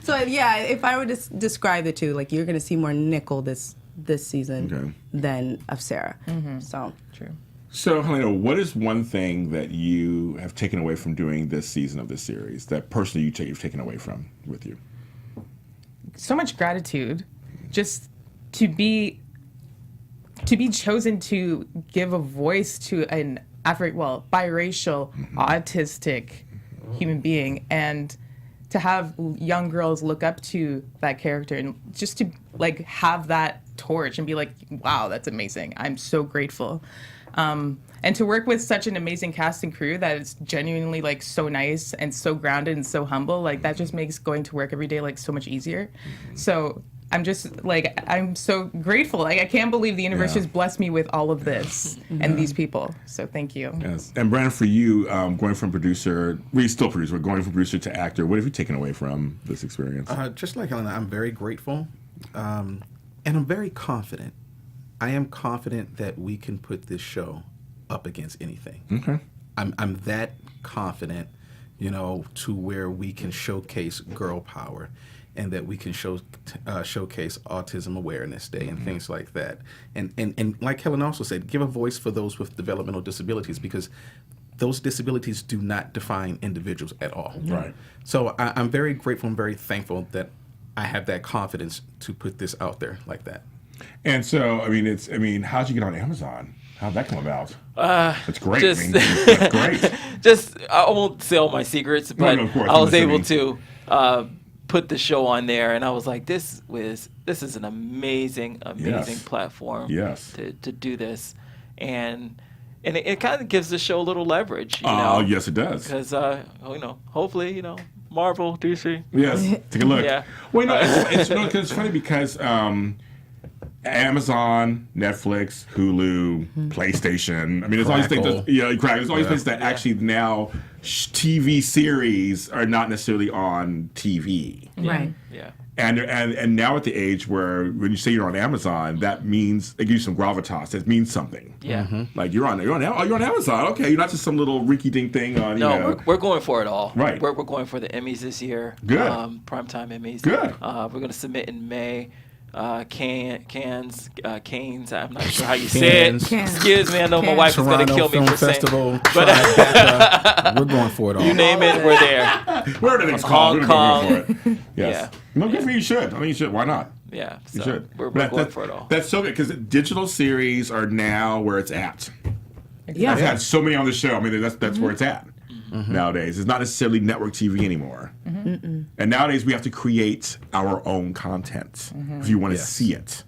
C: so yeah, if I were to describe the two, you're going to see more Nickel this season than of Sarah. So
D: True.
A: So, Helena, what is one thing that you have taken away from doing this season of this series that personally you've taken away from with you?
D: So much gratitude, just to be chosen to give a voice to an biracial, autistic human being, and to have young girls look up to that character and just to like have that torch and be like, wow, that's amazing. I'm so grateful. And to work with such an amazing cast and crew that is genuinely like so nice and so grounded and so humble, like that just makes going to work every day like so much easier. So I'm just like, I'm so grateful. Like I can't believe the universe has blessed me with all of this and these people. So thank you.
A: Yes. And Brandon, for you, going from producer, still producer, but going from producer to actor, what have you taken away from this experience?
B: Just like Helena, I'm very grateful, and I'm very confident. I am confident that we can put this show up against anything.
A: Okay.
B: I'm that confident, to where we can showcase girl power, and that we can showcase Autism Awareness Day and things like that. And like Helen also said, give a voice for those with developmental disabilities, because those disabilities do not define individuals at all.
A: Right.
B: So I'm very grateful and very thankful that I have that confidence to put this out there like that.
A: And so, how'd you get on Amazon? How'd that come about? That's great. That's great.
E: I won't say all my secrets, but I was able to put the show on there, and I was like, this is an amazing platform to do this. And it kind of gives the show a little leverage.
A: Oh, yes, it does.
E: Because, hopefully, Marvel, DC.
A: Yes, take a look.
E: Yeah.
A: Well, it's funny because Amazon, Netflix, Hulu, PlayStation. There's all these things. There's all these places that actually now TV series are not necessarily on TV.
C: Right.
E: Yeah.
A: And now at the age where when you say you're on Amazon, that means it gives you some gravitas. It means something.
E: Yeah.
A: Like you're on Amazon. Okay, you're not just some little rinky-dink thing on.
E: We're going for it all.
A: Right.
E: We're going for the Emmys this year.
A: Good.
E: Primetime Emmys.
A: Good.
E: We're going to submit in May. Canes. I'm not sure how you say it. Excuse me, I know my wife is going to kill me for
B: Festival,
E: saying. But
B: we're going for it all.
E: You name it, we're there.
A: Where everything's called.
E: Hong Kong.
A: For it. Yes.
E: Yeah.
A: No, good for you. You should. You should. Why not?
E: Yeah.
A: You
E: So
A: should.
E: we're going for it all.
A: That's so good because digital series are now where it's at.
C: Yeah.
A: I've had so many on the show. That's where it's at. Nowadays. It's not necessarily network TV anymore. And nowadays we have to create our own content if you want to see it.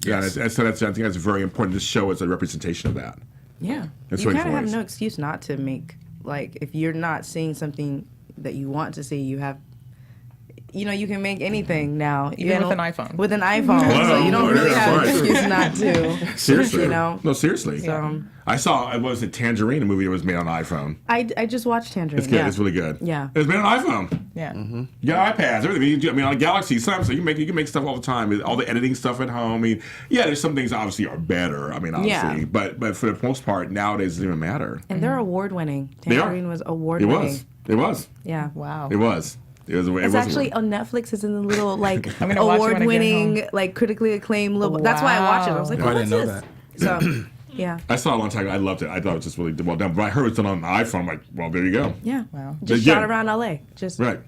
A: Yes. Yeah, and so I think that's very important. This show is a representation of that.
C: Yeah.
A: That's
C: you
A: really
C: kind of have
A: nice.
C: no excuse not to make, like, if you're not seeing something that you want to see, you have, you can make anything now.
D: Even with an iPhone.
C: With an iPhone. So you don't really have an excuse not to.
A: Seriously.
C: No,
A: seriously.
C: So,
A: I saw, Tangerine, a movie that was made on iPhone.
C: I just watched Tangerine.
A: It's good.
C: Yeah.
A: It's really good.
C: Yeah.
A: It was made on iPhone.
D: Yeah.
A: You got iPads, everything. On a Galaxy, so you can make stuff all the time. All the editing stuff at home. There's some things obviously are better. Obviously,
C: Yeah.
A: but for the most part, nowadays it doesn't even matter.
C: And they're award winning. Tangerine was award winning.
A: It was.
C: Yeah.
D: Wow.
A: It was.
C: It's actually on Netflix. It's in the little
D: award-winning,
C: critically acclaimed little. That's why I watched it. I was like,
B: I didn't know that.
C: So, yeah.
A: I saw it a long time ago. I loved it. I thought it was just really well done. But I heard it's done on an iPhone. I'm like, well, there you go.
C: Yeah.
D: Wow.
C: Just shot around LA. Just
A: right.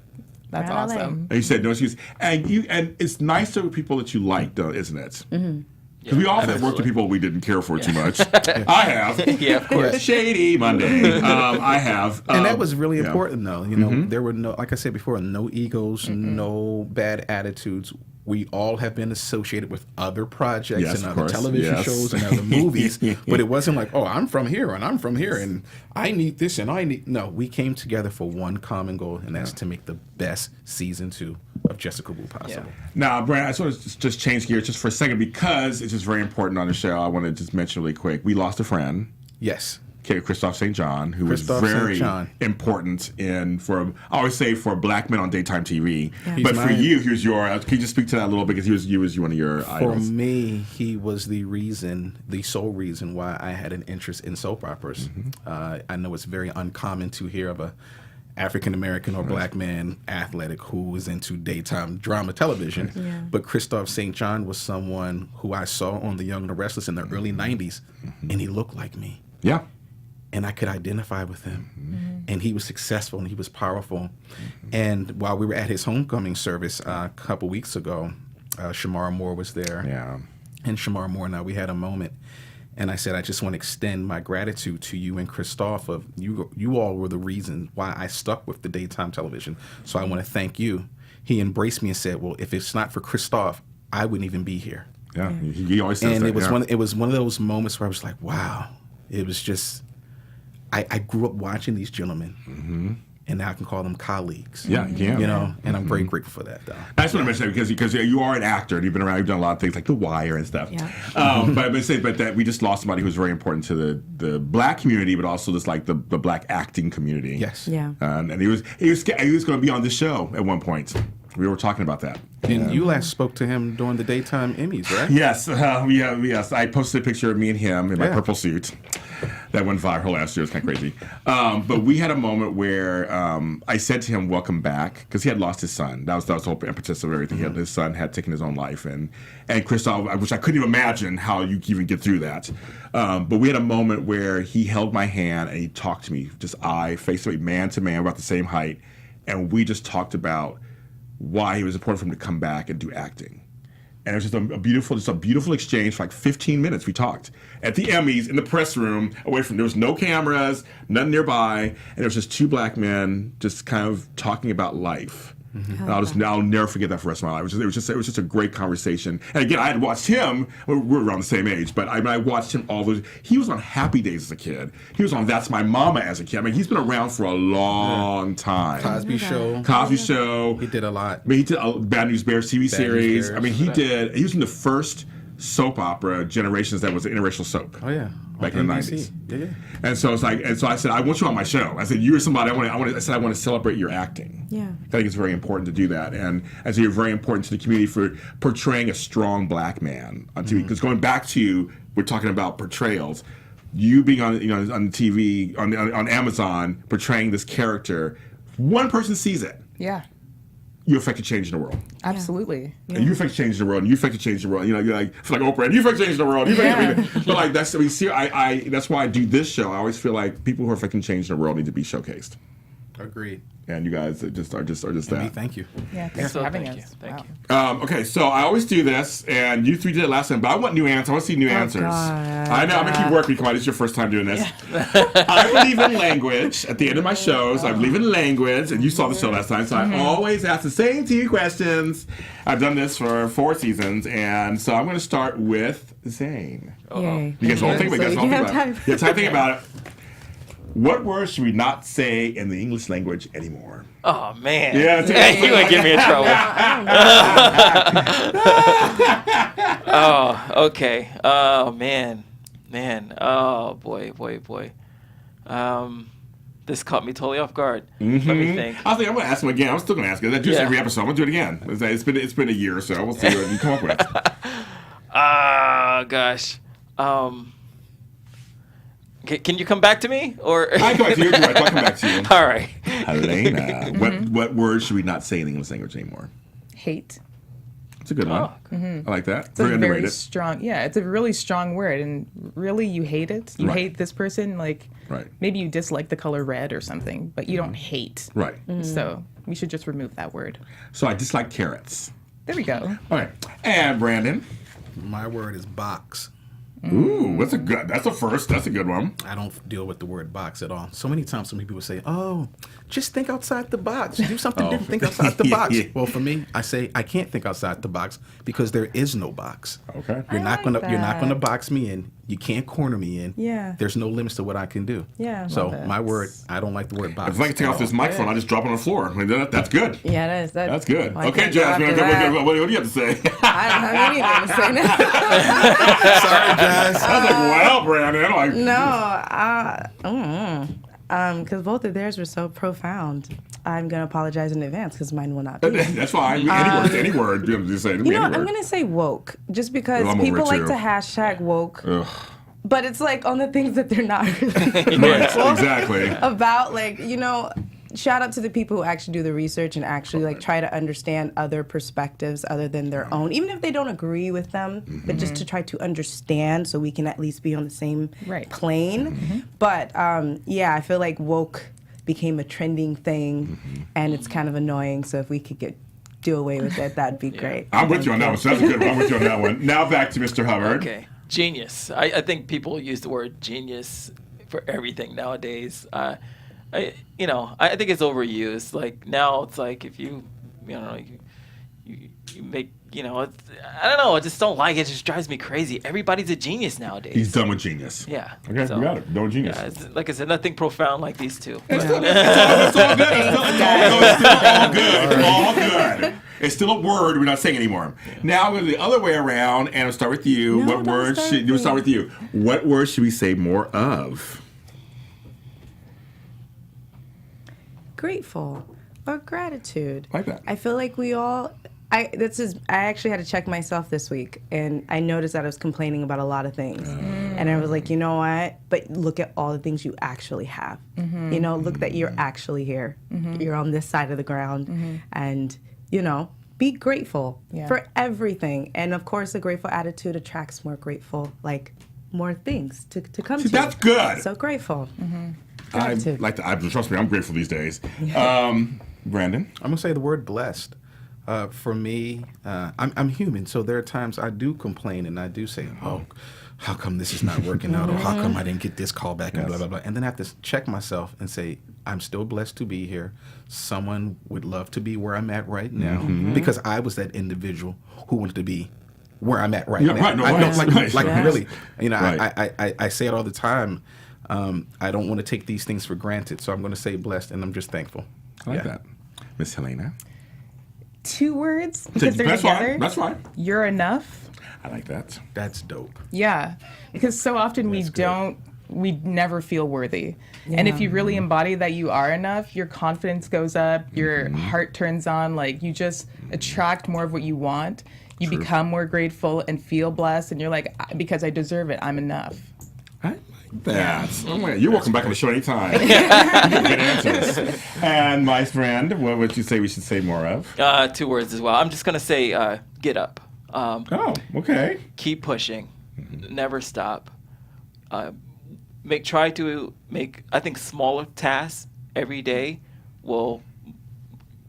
D: That's
C: around LA.
D: awesome.
A: And you said no excuse. And it's nice to people that you like, though, isn't it? Because we often have worked with people we didn't care for too much. I have.
E: Yeah, of course.
A: Shady Monday. I have.
B: And that was really important, though. There were no, like I said before, no egos, no bad attitudes. We all have been associated with other projects and other television shows and other movies. But it wasn't like, oh, I'm from here and I'm from here and I need this and I need... No, we came together for one common goal, and that's to make the best season 2 of Jessica Wu possible.
A: Yeah. Now, Brad, I just want to just change gears just for a second because it's just very important on the show. I want to just mention really quick. We lost a friend.
B: Yes.
A: Christophe St. John, who was very important I always say for black men on daytime TV. Yeah. But for you, here's your. Can you just speak to that a little bit? Because he was one of your idols.
B: For me, he was the sole reason why I had an interest in soap operas. I know it's very uncommon to hear of a African American or black man athletic who is into daytime drama television. Yeah. But Christophe St. John was someone who I saw on The Young and the Restless in the early 90s, and he looked like me.
A: Yeah.
B: And I could identify with him. And he was successful and he was powerful. And while we were at his homecoming service a couple weeks ago, Shamar Moore was there.
A: Yeah.
B: And Shamar Moore and I, we had a moment. And I said, I just want to extend my gratitude to you and Christophe. Of you all were the reason why I stuck with the daytime television. So I want to thank you. He embraced me and said, well, if it's not for Christophe, I wouldn't even be here.
A: Yeah, he always says
B: and
A: that.
B: And it was one of those moments where I was like, wow. It was just, I grew up watching these gentlemen. And now I can call them colleagues.
A: Yeah, yeah.
B: You know, and I'm very grateful for that, though.
A: I just want to mention that because you are an actor and you've been around, you've done a lot of things like The Wire and stuff.
C: Yeah.
A: But that we just lost somebody who's very important to the black community, but also just like the black acting community.
B: Yes.
C: Yeah.
A: And he was going to be on the show at one point. We were talking about that.
B: And you last spoke to him during the daytime Emmys, right?
A: Yes, yes. I posted a picture of me and him in my purple suit. That went viral last year. It was kind of crazy. But we had a moment where I said to him, welcome back, because he had lost his son. That was the whole impetus of everything. His son had taken his own life. And Christophe, which I couldn't even imagine how you could even get through that. But we had a moment where he held my hand and he talked to me, just face to face, man to man, about the same height. And we just talked about why it was important for him to come back and do acting. And it was just a beautiful exchange for like 15 minutes. We talked at the Emmys in the press room, there was no cameras, none nearby, and there was just two black men just kind of talking about life. And I'll never forget that for the rest of my life. It was just a great conversation. And again, I had watched him. We're around the same age, but I watched him all those. He was on Happy Days as a kid. He was on That's My Mama as a kid. I mean, he's been around for a long time.
B: Cosby
A: Show.
B: He did a lot.
A: I mean, he did Bad News Bears TV series. I mean, he was in the first soap opera Generations that was an interracial soap.
B: Oh yeah,
A: back in the 90s.
B: Yeah.
A: And so it's like, I said, I want you on my show. I said, you're somebody I want to celebrate your acting.
C: Yeah.
A: I think it's very important to do that, and I say you're very important to the community for portraying a strong black man on TV. Because going back to we're talking about portrayals, you being on TV on Amazon portraying this character, one person sees it.
D: Yeah.
A: You affect a change in the world.
D: Absolutely.
A: Yeah. And you affect change in the world, and you affect change in the world. You know, you're like Oprah, and you affect change in the world. You affect everything. But like that's that's why I do this show. I always feel like people who are affecting change in the world need to be showcased.
B: Agreed.
A: And you guys are just that.
B: Thank you.
D: Yeah, thanks for having us.
E: Thank you.
A: Okay, so I always do this, and you three did it last time, but I want new answers. I want to see new answers.
C: God.
A: I know, I'm going to keep working. Come on, this is your first time doing this. Yeah. I believe in language. At the end of my shows, I believe in language, and you saw the show last time, so I always ask the same two questions. I've done this for 4 seasons, and so I'm going to start with Zane.
C: Yay.
A: You guys all think about it.
C: You have time.
A: You have time to think about it. What words should we not say in the English language anymore?
E: Oh, man.
A: Yeah,
E: you going to get me in trouble. Oh, okay. Oh, man. Oh, boy. This caught me totally off guard. Let me think.
A: I'm going to ask him again. I'm still going to ask him. I do this every episode. I'm going to do it again. It's been a year or so. We'll see what you come up with.
E: Gosh. Can you come back to me? Or
A: I come back to you. I'll come back to you.
E: All right.
A: Helena, what words should we not say in the English language anymore?
D: Hate.
A: It's a good one. I like that.
D: It's very strong. Yeah, it's a really strong word, and really, you hate it. You hate this person. Like, maybe you dislike the color red or something, but you don't hate.
A: Right.
D: So we should just remove that word.
A: So I dislike carrots.
D: There we go.
A: All right. And Brandon.
B: My word is box.
A: Ooh, that's a first. That's a good one.
B: I don't deal with the word box at all. So many times some people say, oh, just think outside the box. Do something different. Think outside the box. Well, for me, I say I can't think outside the box because there is no box.
A: Okay.
B: You're not gonna box me in. You can't corner me in.
C: Yeah.
B: There's no limits to what I can do.
C: Yeah.
B: So my word, I don't like the word box.
A: If I can take off this microphone, I just drop it on the floor. I mean, that's good.
C: Yeah, it is.
A: That's good.
C: Well,
A: okay, Jasmine, what do you have to say?
C: I don't have anything to say now.
B: Sorry, Jazz.
A: I was like, well, Brandon.
C: Because both of theirs were so profound. I'm going to apologize in advance because mine will not be.
A: That's fine. Any word. You say,
C: I'm going to say woke just because people like to hashtag woke.
A: Ugh.
C: But it's like on the things that they're not really
A: right, exactly.
C: about, like, shout out to the people who actually do the research and actually like try to understand other perspectives other than their own, even if they don't agree with them, but just to try to understand so we can at least be on the same plane. But I feel like woke became a trending thing and it's kind of annoying. So if we could do away with it, that'd be great.
A: I'm with you on that one. So that's a good one. I'm with you on that one. Now back to Mr. Hubbard.
E: Okay. Genius. I think people use the word genius for everything nowadays. I think it's overused. Like now, it's like if you make, I don't know. I just don't like it. It just drives me crazy. Everybody's a genius nowadays.
A: He's done with genius.
E: Yeah.
A: Okay, we got it. Done with genius.
E: Yeah, like I said, nothing profound like these two.
A: It's all good. It's all good. It's all good. It's still a word we're not saying anymore. Yeah. Now we're the other way around, and I'll start with you. We'll start with you. What words should we say more of?
C: Grateful or gratitude.
A: I like that.
C: I feel like we all. I actually had to check myself this week, and I noticed that I was complaining about a lot of things, and I was like, you know what? But look at all the things you actually have. Look that you're actually here. You're on this side of the ground, and be grateful for everything. And of course, a grateful attitude attracts more grateful, more things to come to.
A: That's good.
C: So grateful.
A: I like that. Trust me, I'm grateful these days. Brandon?
B: I'm going to say the word blessed. For me, I'm human, so there are times I do complain and I do say, oh, how come this is not working out, or how come I didn't get this call back, and blah, blah, blah. And then I have to check myself and say, I'm still blessed to be here. Someone would love to be where I'm at right now, because I was that individual who wanted to be where I'm at right now.
A: Right,
B: Really, I say it all the time. I don't want to take these things for granted, so I'm going to say blessed, and I'm just thankful.
A: I like that. Miss Helena?
D: 2 words because they're together.
A: That's right.
D: You're enough.
A: I like that.
B: That's dope.
D: Yeah, because so often we never feel worthy. Yeah. And if you really embody that you are enough, your confidence goes up, your heart turns on, you just attract more of what you want. You become more grateful and feel blessed, and you're like, because I deserve it, I'm enough.
A: I like that. Oh my God. You're welcome back on the show anytime. You get good answers. And my friend, what would you say we should say more of?
E: 2 words as well. I'm just going to say get up.
A: Okay.
E: Keep pushing. Never stop. Try to make, I think, smaller tasks every day will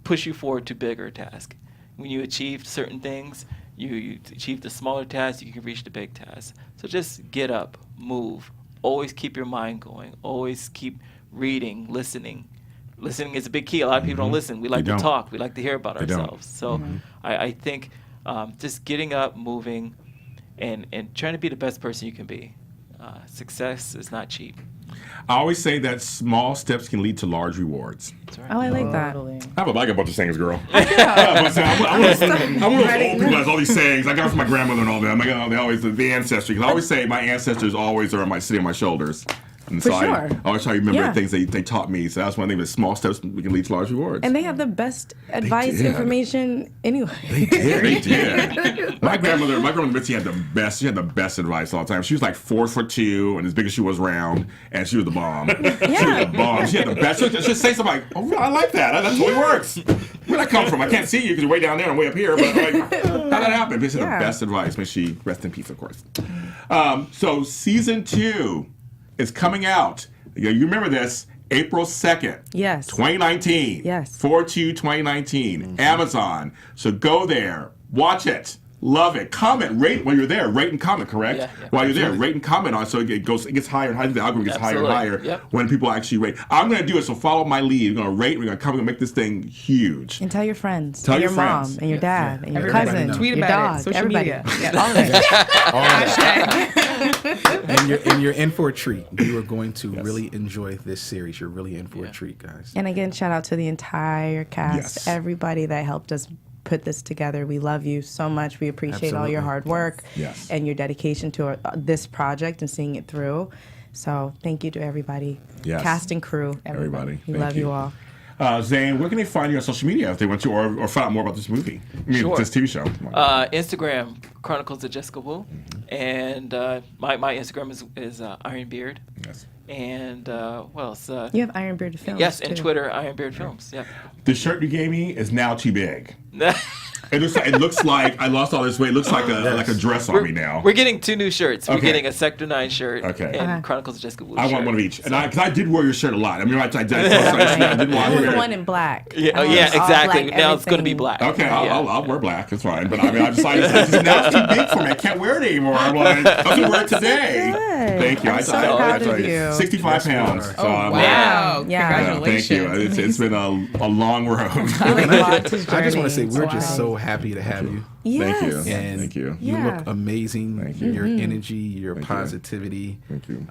E: push you forward to bigger tasks. When you achieve certain things, you achieve the smaller tasks, you can reach the big tasks. So just get up, move. Always keep your mind going. Always keep reading, listening. Listening is a big key. A lot of people don't listen. We like to talk. We like to hear about ourselves. So I think just getting up, moving, and trying to be the best person you can be. Success is not cheap.
A: I always say that small steps can lead to large rewards.
C: That's right. Oh, I like that.
A: I have a bunch of sayings, girl. I want to old people has all these sayings. I got it from my grandmother and all them. They always the ancestry. Because I always say my ancestors always are sitting on my shoulders. And so I always try to remember things they taught me. So that's one thing that small steps can lead to large rewards.
C: And they have the best advice, information anyway.
A: They did. My grandmother Mitzi had the best. She had the best advice all the time. She was like 4'2" and as big as she was round, and she was the bomb. She was the bomb. She had the best. She'd say something like, "Oh, I like that. That totally works." Where'd that come from? I can't see you because you're way down there and I'm way up here. But how'd that happen? This is the best advice. May she rest in peace, of course. So season 2 is coming out. You remember this, April 2nd.
C: Yes.
A: 2019.
C: Yes.
A: 4/2/2019. Amazon. So go there, watch it, love it, comment, rate while you're there. Rate and comment, correct?
E: Yeah.
A: While you're there, rate and comment on it so it gets higher and higher. The algorithm gets higher and higher when people actually rate. I'm going to do it, so follow my lead. We're going to rate, we're going to come and make this thing huge.
C: And tell your friends.
A: Tell
C: your
A: friends.
C: mom and your dad and your
D: Everybody
C: cousin.
D: tweet
C: your
D: about
C: dog,
D: it. Social
C: everybody.
D: media.
C: All of it.
B: And you're in for a treat. You are going to really enjoy this series. You're really in for a treat, guys.
C: And again, shout out to the entire cast, everybody that helped us put this together. We love you so much. We appreciate all your hard work and your dedication to this project and seeing it through. So thank you to everybody, cast and crew, everybody. We love you all.
A: Zane, where can they find you on social media if they want to, or find out more about this movie? This TV show.
E: Instagram, Chronicles of Jessica Wu, and my Instagram is Ironbeard.
A: Yes.
E: And what else?
C: You have Ironbeard Films.
E: Yes,
C: too.
E: and Twitter, Ironbeard Films. Yeah.
A: The shirt you gave me is now too big. It looks like I lost all this weight. It looks like a dress on me now.
E: We're getting 2 new shirts. We're getting a Sector 9 shirt and Chronicles of Jessica Wu shirt.
A: I want one of each. And because I did wear your shirt a lot. I mean, I did. I didn't want to wear
C: the one in black.
E: Yeah, exactly. Now it's going to be black.
A: Okay, I'll wear black. That's fine. But I mean, I decided now it's too big for me. I can't wear it anymore. I'm like, I'm going to wear it today.
C: Good.
A: Thank you.
C: I'm so proud of you.
A: 65 pounds. So
D: wow.
C: Yeah.
D: Congratulations.
A: Thank you. It's been a long road.
B: I just want to say we're just so happy to have you.
C: Yes.
A: Thank you.
B: And
A: Thank you.
B: You look amazing.
A: Thank you.
B: Your energy, your positivity.
A: Thank you.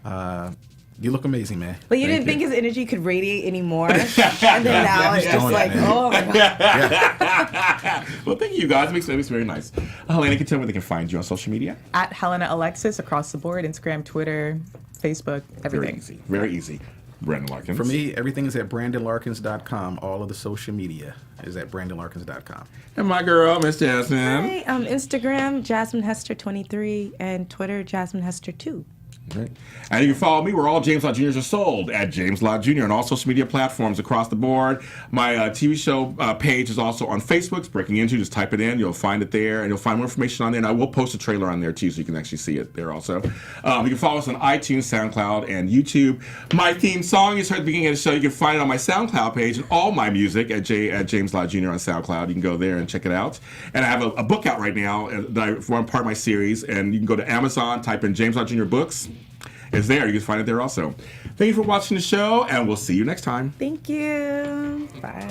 B: You look amazing, man.
C: But you didn't think his energy could radiate anymore. And then now it's just like, oh my God.
A: Well, thank you guys. It makes very nice. Helena, can you tell me where they can find you on social media?
D: At Helena Alexis across the board, Instagram, Twitter, Facebook, everything.
A: Very easy. Very easy. Brandon Larkins.
B: For me, everything is at BrandonLarkins.com. All of the social media is at BrandonLarkins.com.
A: And my girl, Miss Jasmine.
C: Hi, Instagram, JasmineHester23, and Twitter, JasmineHester2.
A: Right. And you can follow me where all James Lott Juniors are sold at James Lott Jr. on all social media platforms across the board. My TV show page is also on Facebook. It's Breaking Into. Just type it in. You'll find it there, and you'll find more information on there. And I will post a trailer on there, too, so you can actually see it there also. You can follow us on iTunes, SoundCloud, and YouTube. My theme song is heard at the beginning of the show. You can find it on my SoundCloud page and all my music at James Lott Jr. on SoundCloud. You can go there and check it out. And I have a book out right now that I form part of my series. And you can go to Amazon, type in James Lott Jr. Books. It's there. You can find it there also. Thank you for watching the show, and we'll see you next time.
C: Thank you. Bye.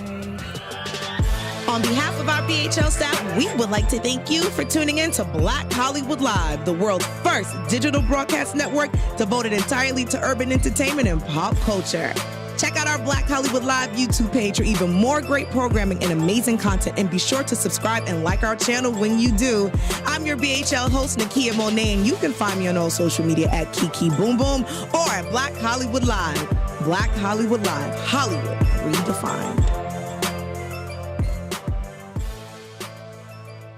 F: On behalf of our BHL staff, we would like to thank you for tuning in to Black Hollywood Live, the world's first digital broadcast network devoted entirely to urban entertainment and pop culture. Check out our Black Hollywood Live YouTube page for even more great programming and amazing content, and be sure to subscribe and like our channel when you do. I'm your BHL host, Nakia Monet, and you can find me on all social media at Kiki Boom Boom or at Black Hollywood Live. Black Hollywood Live, Hollywood redefined.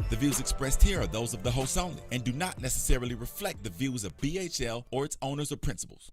G: The views expressed here are those of the hosts only and do not necessarily reflect the views of BHL or its owners or principals.